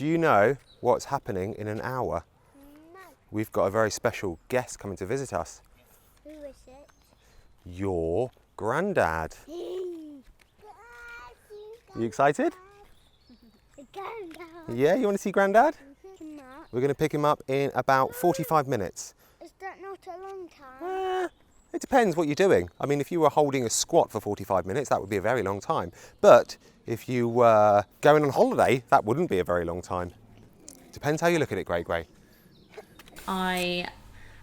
Do you know what's happening in an hour? No. We've got a very special guest coming to visit us. Who is it? Your granddad. You excited? Yeah, you want to see Granddad? We're going to pick him up in about 45 minutes. Is that not a long time? It depends what you're doing. I mean, if you were holding a squat for 45 minutes, that would be a very long time. But if you were going on holiday, that wouldn't be a very long time. Depends how you look at it, Grey Grey. I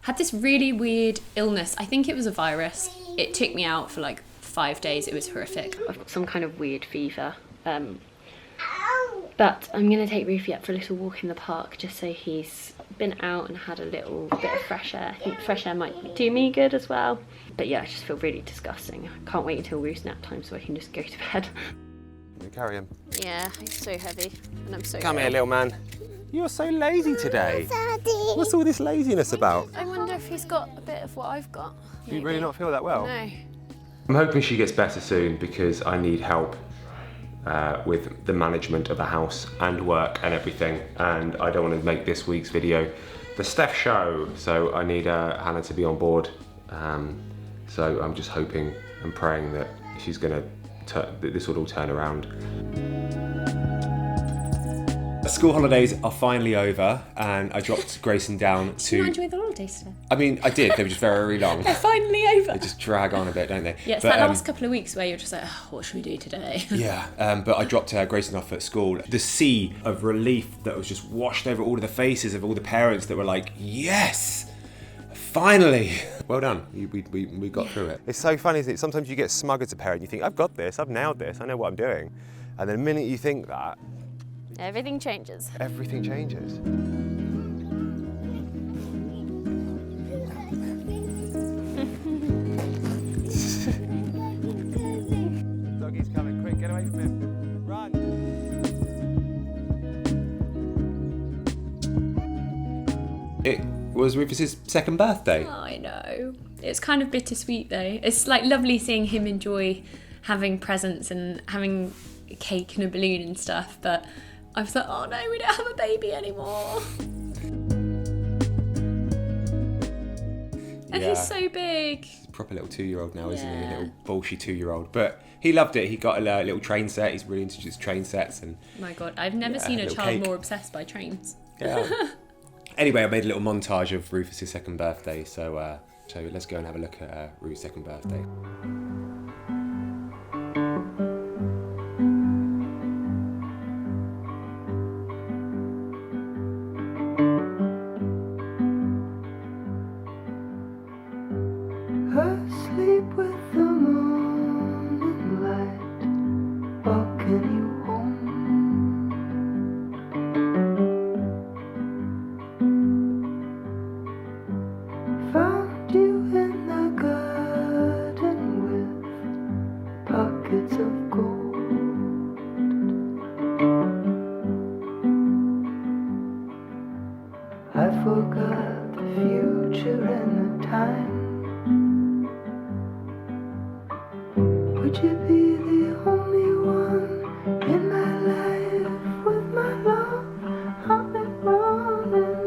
had this really weird illness. I think it was a virus. It took me out for like 5 days. It was horrific. I've got some kind of weird fever. But I'm going to take Rufy up for a little walk in the park just so he's been out and had a little bit of fresh air. I think fresh air might do me good as well. But yeah, I just feel really disgusting. I can't wait until Roof's nap time so I can just go to bed. You carry him. Yeah, he's so heavy and I'm so Come here, little man. You're so lazy today. Daddy. What's all this laziness about? I wonder if he's got a bit of what I've got. Do you really not feel that well? No. I'm hoping she gets better soon because I need help with the management of the house and work and everything, and I don't want to make this week's video the Stef show, so I need Hannah to be on board. So I'm just hoping and praying that she's gonna that this will all turn around. School holidays are finally over, and I dropped Grayson down to. Did you enjoy the holidays today? I mean, I did. They were just very long. They're finally over. They just drag on a bit, don't they? Yeah, it's but, that last couple of weeks where you're just like, oh, what should we do today? Yeah, but I dropped Grayson off at school. The sea of relief that was just washed over all of the faces of all the parents that were like, yes, finally. Well done, we got through it. It's so funny, isn't it? Sometimes you get smug as a parent. You think, I've got this, I've nailed this, I know what I'm doing. And then the minute you think that, Everything changes. everything changes. Doggy's coming, quick, get away from him. Run. It was Rufus's second birthday. Oh, I know. It's kind of bittersweet though. It's like lovely seeing him enjoy having presents and having a cake and a balloon and stuff, but I was like, oh no, we don't have a baby anymore. And he's so big. He's a proper little 2-year-old now, isn't he? A little bullshy 2-year-old. But he loved it. He got a little train set. He's really into just train sets. And My God, I've never seen a little child cake. more obsessed by trains. yeah. Anyway, I made a little montage of Rufus's second birthday. So let's go and have a look at Rufus' second birthday. Asleep with the morning light, walking you home. Found you in the garden with pockets of gold. I forgot the future and the time. Would you be the only one in my life with my love? I've been running,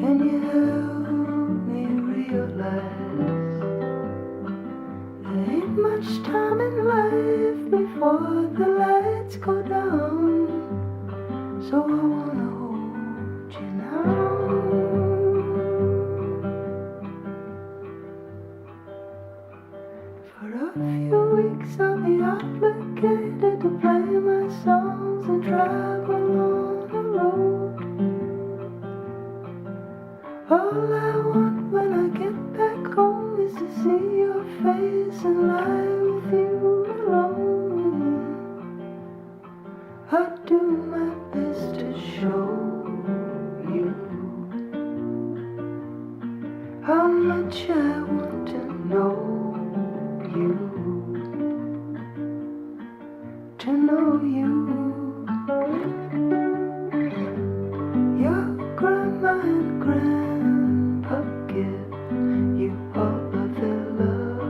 and you helped me realize there ain't much time in life before the lights go down. So I wanna hold you now. For a few weeks I'll be obligated to play my songs and travel on the road. All I want when I get back home is to see your face and lie with you alone. I'll do my best to show you how much I want to know. To know you, your grandma and grandpa give you all of their love.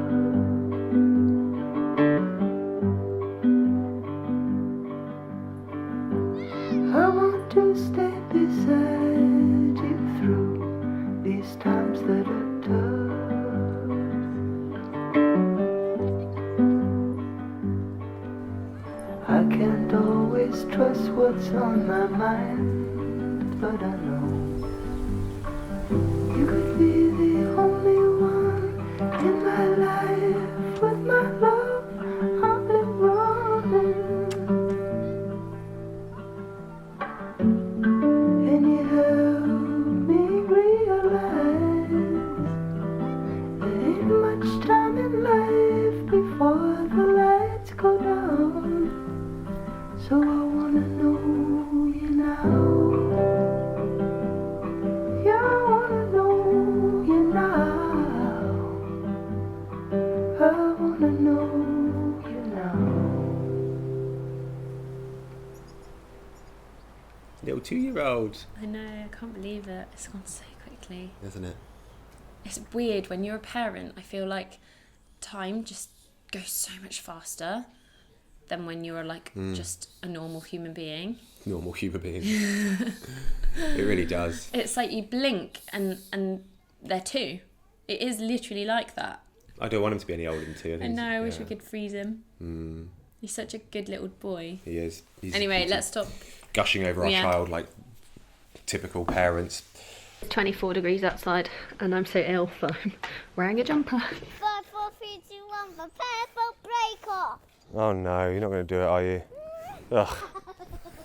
to stay beside you through these times that are tough. I can't always trust what's on my mind, but I know you could be the only one in my life. With my love, I've been running, and you help me realize there ain't much time in life before the lights go down. So I wanna know you now. Yeah, I wanna know you now. I wanna know you now. Little 2-year-old. I know, I can't believe it. It's gone so quickly. Isn't it? It's weird when you're a parent. I feel like time just goes so much faster than when you're like just a normal human being. Normal human being. It really does. It's like you blink and they're 2. It is literally like that. I don't want him to be any older than 2. I know, I wish we could freeze him. He's such a good little boy. He is. Anyway, let's stop gushing over our Yeah. child like typical parents. 24 degrees outside and I'm so ill, so I'm wearing a jumper. 5, 4, 3, 2, 1, prepare for break off. Oh no, you're not going to do it, are you? Ugh.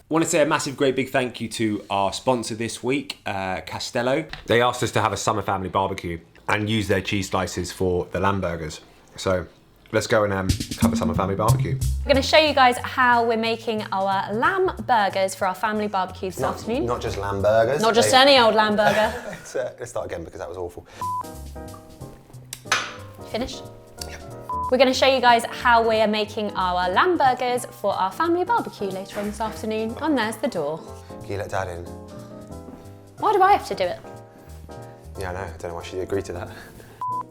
Want to say a massive, great big thank you to our sponsor this week, Castello. They asked us to have a summer family barbecue and use their cheese slices for the lamb burgers. So let's go and have a summer family barbecue. We're going to show you guys how we're making our lamb burgers for our family barbecue this afternoon. Not just lamb burgers. Not just any old lamb burger. Let's start again because that was awful. Finished? We're going to show you guys how we are making our lamb burgers for our family barbecue later on this afternoon. And there's the door. Can you let Dad in? Why do I have to do it? Yeah, I know. I don't know why she agreed to that.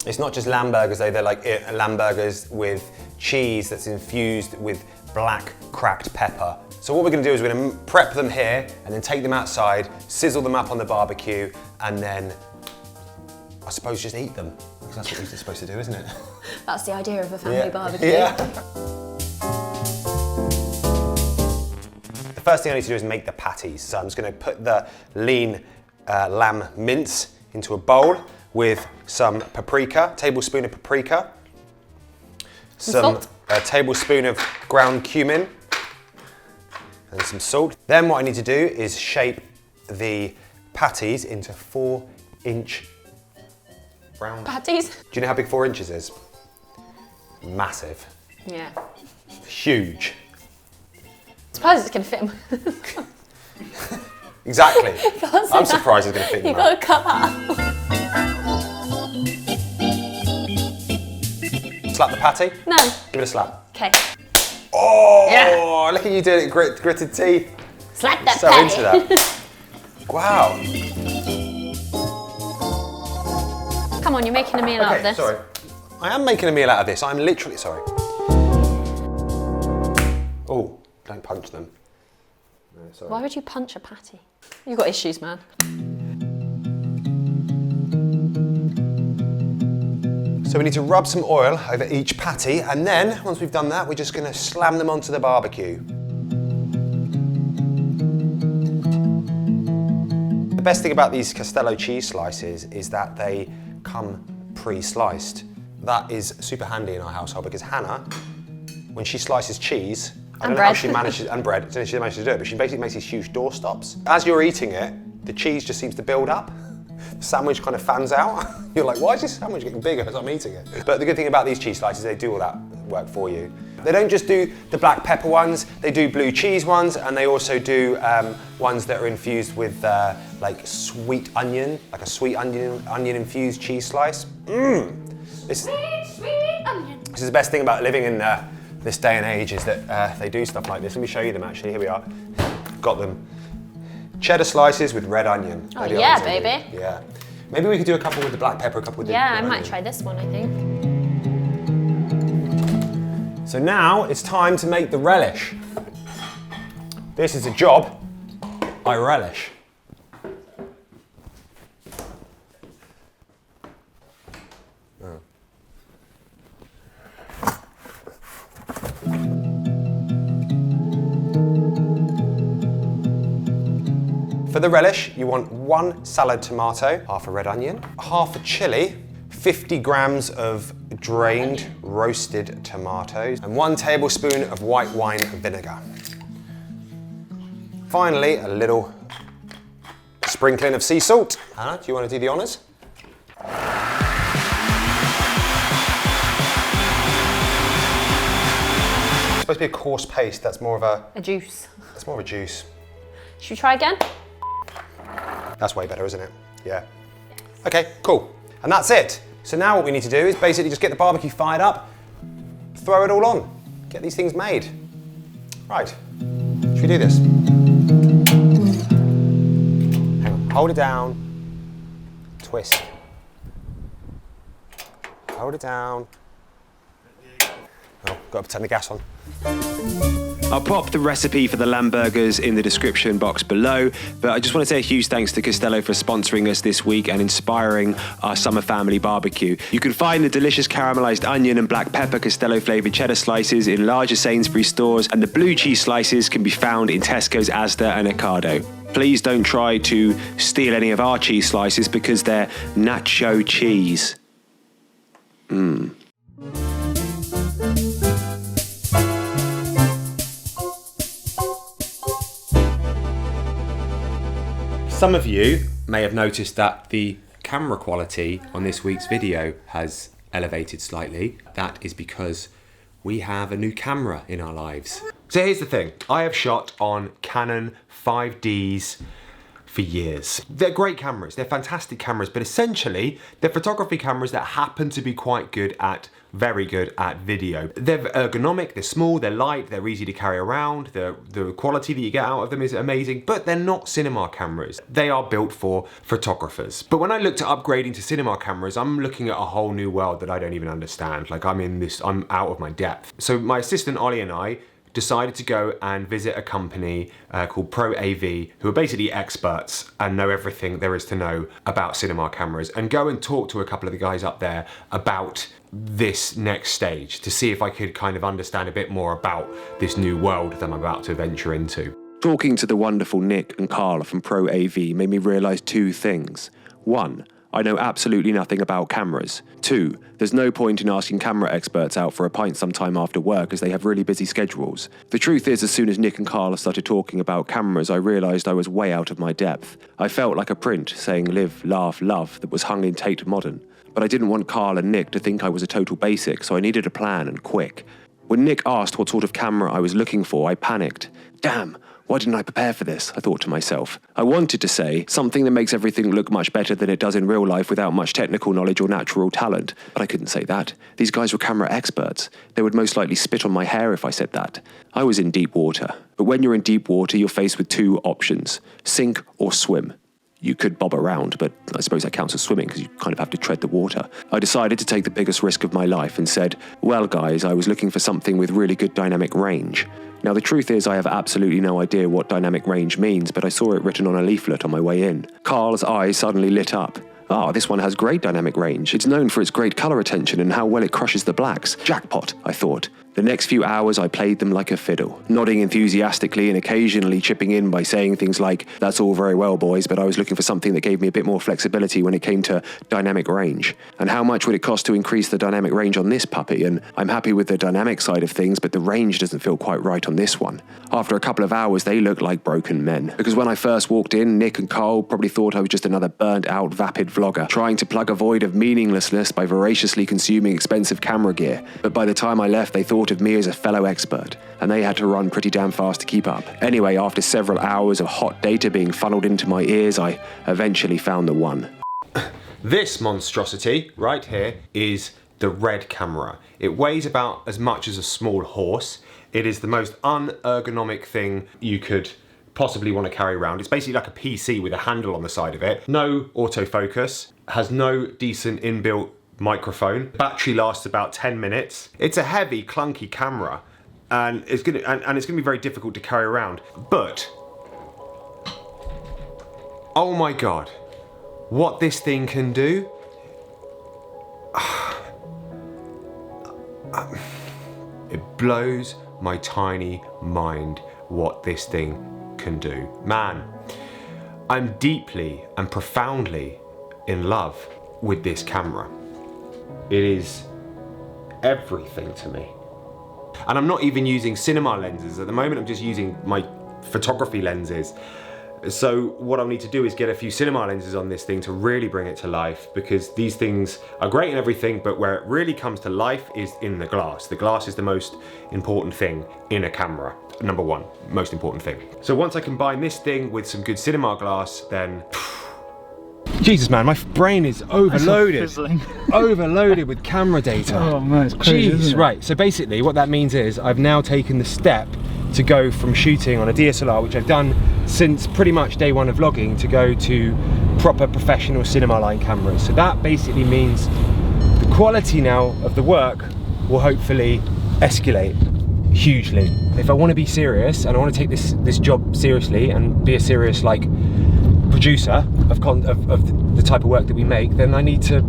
It's not just lamb burgers though. They're like lamb burgers with cheese that's infused with black cracked pepper. So what we're going to do is we're going to prep them here and then take them outside, sizzle them up on the barbecue, and then I suppose just eat them. Because that's what you're supposed to do, isn't it? That's the idea of a family barbecue. Yeah. The first thing I need to do is make the patties. So I'm just going to put the lean lamb mince into a bowl with some paprika, tablespoon of paprika, Salt. a tablespoon of ground cumin, and some salt. Then what I need to do is shape the patties into 4-inch round Patties? Do you know how big 4 inches is? Massive. Yeah. Huge. Suppose it's going to fit him. Exactly. I'm surprised it's going to fit in You've that. got to cut that out. Slap the patty? No. Give it a slap. Okay. Oh, Yeah. look at you doing it, gritted teeth. Slap that So patty. into that. Wow. Come on, you're making a meal out of Okay, this. sorry. I am making a meal out of this. I'm literally, sorry. Oh, don't punch them. No, sorry. Why would you punch a patty? You've got issues, man. So we need to rub some oil over each patty, and then, once we've done that, we're just gonna slam them onto the barbecue. The best thing about these Castello cheese slices is that they come pre-sliced. That is super handy in our household because Hannah, when she slices cheese, I don't know how she manages, and bread, I don't know if she manages to do it, but she basically makes these huge doorstops. As you're eating it, the cheese just seems to build up. The sandwich kind of fans out. You're like, why is this sandwich getting bigger as I'm eating it? But the good thing about these cheese slices, they do all that work for you. They don't just do the black pepper ones, they do blue cheese ones, and they also do ones that are infused with like sweet onion, like a sweet onion infused cheese slice. Sweet onion. This is the best thing about living in this day and age is that they do stuff like this. Let me show you them actually, here we are. Got them. Cheddar slices with red onion. Oh yeah, baby. Yeah. Maybe we could do a couple with the black pepper, a couple with the Yeah, I onion. might try this one, I think. So now it's time to make the relish. This is a job I relish. For the relish, you want 1 salad tomato, half a red onion, half a chili, 50 grams of drained roasted tomatoes, and 1 tablespoon of white wine vinegar. Finally, a little sprinkling of sea salt. Hannah, do you want to do the honours? It's supposed to be a coarse paste. That's more of a juice. That's more of a juice. Should we try again? That's way better, isn't it? Yeah. Okay, cool. And that's it. So now what we need to do is basically just get the barbecue fired up, throw it all on, get these things made. Right, should we do this? Hang on, hold it down, twist. Hold it down. Oh, got to turn the gas on. I'll pop the recipe for the lamb burgers in the description box below, but I just want to say a huge thanks to Costello for sponsoring us this week and inspiring our summer family barbecue. You can find the delicious caramelized onion and black pepper Costello flavored cheddar slices in larger Sainsbury's stores, and the blue cheese slices can be found in Tesco's, Asda and Ocado. Please don't try to steal any of our cheese slices because they're nacho cheese. Some of you may have noticed that the camera quality on this week's video has elevated slightly. That is because we have a new camera in our lives. So here's the thing. I have shot on Canon 5Ds for years. They're great cameras, they're fantastic cameras, but essentially they're photography cameras that happen to be quite good at, very good at video. They're ergonomic, they're small, they're light, they're easy to carry around, the quality that you get out of them is amazing, but they're not cinema cameras. They are built for photographers. But when I looked at upgrading to cinema cameras, I'm looking at a whole new world that I don't even understand. Like I'm out of my depth. So my assistant Ollie and I decided to go and visit a company called Pro AV, who are basically experts and know everything there is to know about cinema cameras, and go and talk to a couple of the guys up there about this next stage to see if I could kind of understand a bit more about this new world that I'm about to venture into. Talking to the wonderful Nick and Carl from Pro AV made me realise 2 things. 1, I know absolutely nothing about cameras. 2, there's no point in asking camera experts out for a pint sometime after work as they have really busy schedules. The truth is, as soon as Nick and Carl started talking about cameras, I realised I was way out of my depth. I felt like a print saying live, laugh, love that was hung in Tate Modern. But I didn't want Carl and Nick to think I was a total basic, so I needed a plan, and quick. When Nick asked what sort of camera I was looking for, I panicked. Damn! Why didn't I prepare for this? I thought to myself. I wanted to say something that makes everything look much better than it does in real life without much technical knowledge or natural talent. But I couldn't say that. These guys were camera experts. They would most likely spit on my hair if I said that. I was in deep water. But when you're in deep water, you're faced with 2 options. Sink or swim. You could bob around, but I suppose that counts as swimming because you kind of have to tread the water. I decided to take the biggest risk of my life and said, well guys, I was looking for something with really good dynamic range. Now the truth is I have absolutely no idea what dynamic range means, but I saw it written on a leaflet on my way in. Carl's eyes suddenly lit up. Ah, this one has great dynamic range. It's known for its great colour retention and how well it crushes the blacks. Jackpot, I thought. The next few hours I played them like a fiddle, nodding enthusiastically and occasionally chipping in by saying things like, that's all very well boys, but I was looking for something that gave me a bit more flexibility when it came to dynamic range. And how much would it cost to increase the dynamic range on this puppy? And I'm happy with the dynamic side of things, but the range doesn't feel quite right on this one. After a couple of hours, they looked like broken men. Because when I first walked in, Nick and Carl probably thought I was just another burnt out, vapid vlogger, trying to plug a void of meaninglessness by voraciously consuming expensive camera gear. But by the time I left, they thought of me as a fellow expert, and they had to run pretty damn fast to keep up. Anyway, after several hours of hot data being funneled into my ears, I eventually found the one. This monstrosity right here is the Red camera. It weighs about as much as a small horse. It is the most unergonomic thing you could possibly want to carry around. It's basically like a PC with a handle on the side of it. No autofocus, has no decent inbuilt microphone. Battery lasts about 10 minutes. It's a heavy, clunky camera, and it's gonna be very difficult to carry around. But Oh my God, what this thing can do. It blows my tiny mind what this thing can do. Man, I'm deeply and profoundly in love with this camera. It is everything to me. And I'm not even using cinema lenses. At the moment, I'm just using my photography lenses. So what I'll need to do is get a few cinema lenses on this thing to really bring it to life, because these things are great and everything, but where it really comes to life is in the glass. The glass is the most important thing in a camera. Number one, most important thing. So once I combine this thing with some good cinema glass, then Jesus, man, my brain is overloaded. Overloaded with camera data. Oh man, it's crazy. Jeez, right. So basically what that means is I've now taken the step to go from shooting on a DSLR, which I've done since pretty much day one of vlogging, to go to proper professional cinema line cameras. So that basically means the quality now of the work will hopefully escalate hugely. If I want to be serious and I want to take this job seriously and be a serious like producer of the type of work that we make, then I need to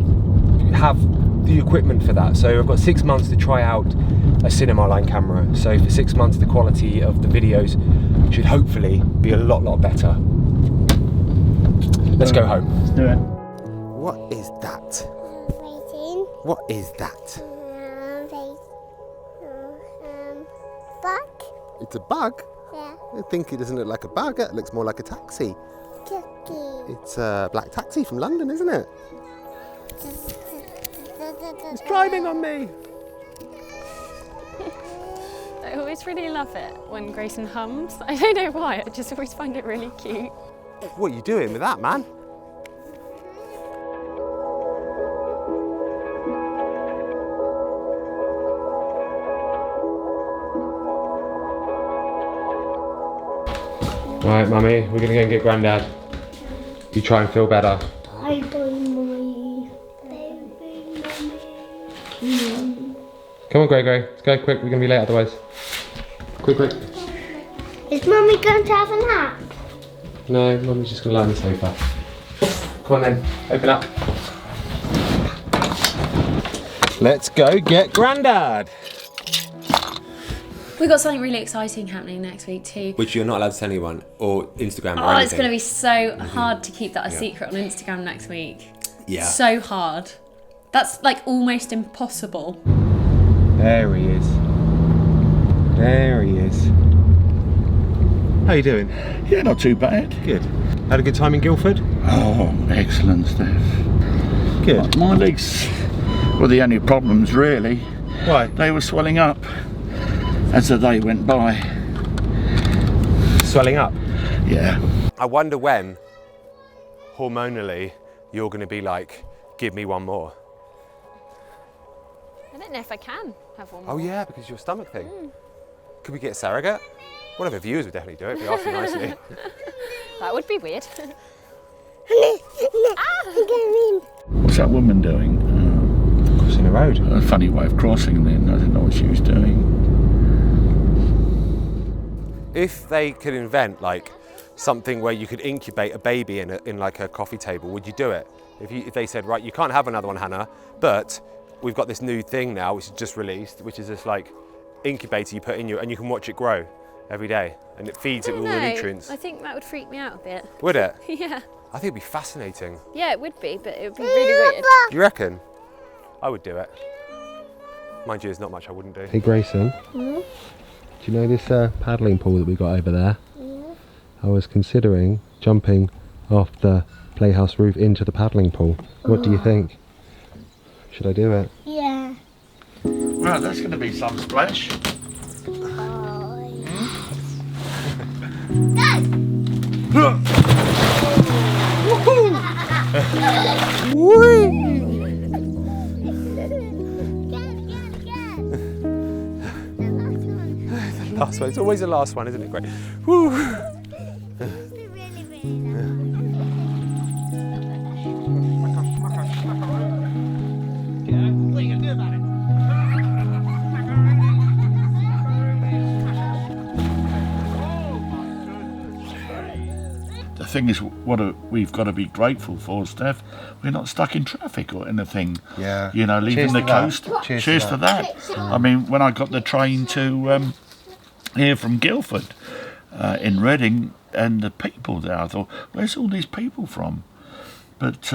have the equipment for that. So I've got 6 months to try out a cinema line camera. So for 6 months the quality of the videos should hopefully be a lot better. Let's go home. Let's do it. What is that? Waiting. What is that? Bug. It's a bug? Yeah. I think it doesn't look like a bug, it looks more like a taxi. Cookie. It's a black taxi from London, isn't it? It's driving on me. I always really love it when Grayson hums. I don't know why, I just always find it really cute. What are you doing with that, man? Right, Mummy, we're gonna go and get Grandad. You try and feel better. Bye bye, Mummy. Baby, Mummy. Come on, Gregory, let's go quick, we're gonna be late otherwise. Quick. Is Mummy going to have a nap? No, Mummy's just gonna lie on the sofa. Come on then, open up. Let's go get Grandad. We've got something really exciting happening next week too. Which you're not allowed to tell anyone, or Instagram or Oh, anything. it's going to be so hard to keep that a secret on Instagram next week. Yeah. So hard. That's like almost impossible. There he is. There he is. How you doing? Yeah, not too bad. Good. Had a good time in Guildford? Oh, excellent, Stef. Good. My legs were the only problems, really. Why? They were swelling up as the day went by. Swelling up? Yeah. I wonder when, hormonally, you're going to be like, give me one more. I don't know if I can have one more. Oh yeah, because your stomach thing. Could we get a surrogate? One of the viewers would definitely do it if you asked me nicely. That would be weird. What's that woman doing? Crossing the road. A funny way of crossing then. I didn't know what she was doing. If they could invent like something where you could incubate a baby in like a coffee table, would you do it? If they said, right, you can't have another one, Hannah, but we've got this new thing now which is just released, which is this like incubator you put in you and you can watch it grow every day and it feeds it with all the nutrients. I think that would freak me out a bit. Would it? Yeah. I think it'd be fascinating. Yeah, it would be, but it would be really weird. You reckon? I would do it. Mind you, there's not much I wouldn't do. Hey Grayson, do you know this paddling pool that we got over there? I was considering jumping off the playhouse roof into the paddling pool. What do you think? Should I do it? Yeah. Well, that's going to be some splash. Last one. It's always the last one, isn't it? Great. Woo. The thing is, we've got to be grateful for, Steph. We're not stuck in traffic or anything. Yeah. You know, leaving the coast. Cheers to that. I mean, when I got the train to here from Guildford in Reading, and the people there, I thought, where's all these people from? But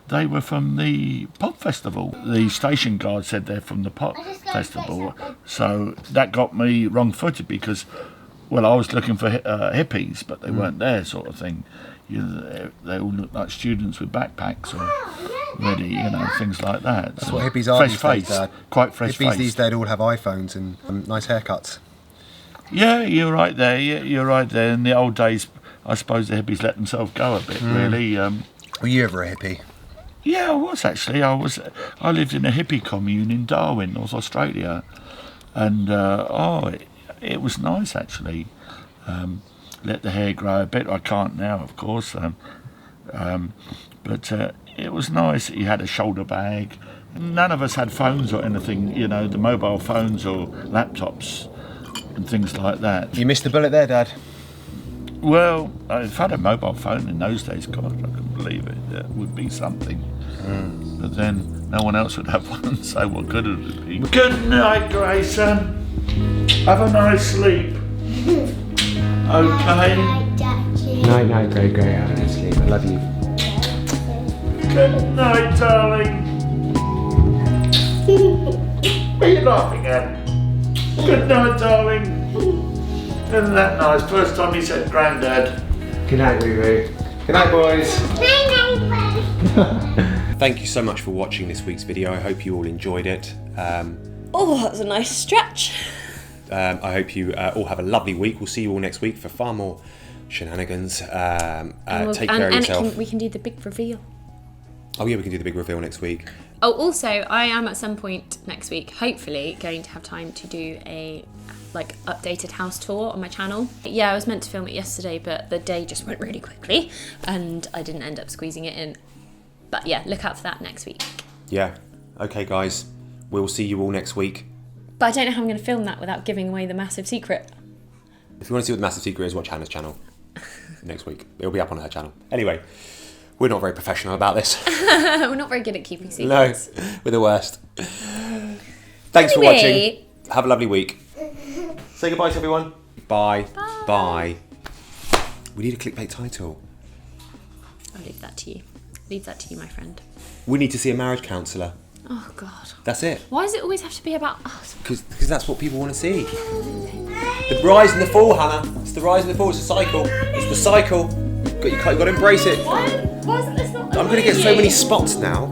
they were from the pop festival. The station guard said they're from the pop festival, so that got me wrong-footed because, well, I was looking for hippies, but they weren't there, sort of thing. They all looked like students with backpacks or ready, you know, things like that. That's what hippies are these days, Dad. Quite fresh Hippies face. these days all have iPhones and nice haircuts. Yeah, you're right there. You're right there. In the old days, I suppose the hippies let themselves go a bit, really. Were you ever a hippie? Yeah, I was actually. I lived in a hippie commune in Darwin, North Australia, and it was nice actually. Let the hair grow a bit. I can't now, of course, but it was nice. You had a shoulder bag. None of us had phones or anything, you know, the mobile phones or laptops and things like that. You missed the bullet there, Dad. Well, if I had a mobile phone in those days, God, I couldn't believe it. That would be something. But then no one else would have one, so what good would it be? Good night, Grayson. Have a nice sleep. Okay? Night, Grey. Have a nice sleep. I love you. Good night, darling. What are you laughing at? Good night, darling. Isn't that nice? First time he said Grandad. Good night, Ruru. Good night, boys. Thank you so much for watching this week's video. I hope you all enjoyed it. Oh, that was a nice stretch. I hope you all have a lovely week. We'll see you all next week for far more shenanigans. Take care of yourself. We can do the big reveal. Oh yeah, we can do the big reveal next week. Oh, also, I am at some point next week, hopefully, going to have time to do a updated house tour on my channel. Yeah, I was meant to film it yesterday, but the day just went really quickly, and I didn't end up squeezing it in. But yeah, look out for that next week. Yeah. Okay, guys. We'll see you all next week. But I don't know how I'm going to film that without giving away the massive secret. If you want to see what the massive secret is, watch Hannah's channel next week. It'll be up on her channel. Anyway, we're not very professional about this. We're not very good at keeping secrets. No, we're the worst. Thanks for watching. Have a lovely week. Say goodbye to everyone. Bye. Bye. We need a clickbait title. I'll leave that to you. Leave that to you, my friend. We need to see a marriage counsellor. Oh, God. That's it. Why does it always have to be about us? Because that's what people want to see. The rise and the fall, Hannah. It's the rise and the fall. It's a cycle. It's the cycle. You've got to embrace it. Why isn't this not? I'm going to get so many spots now.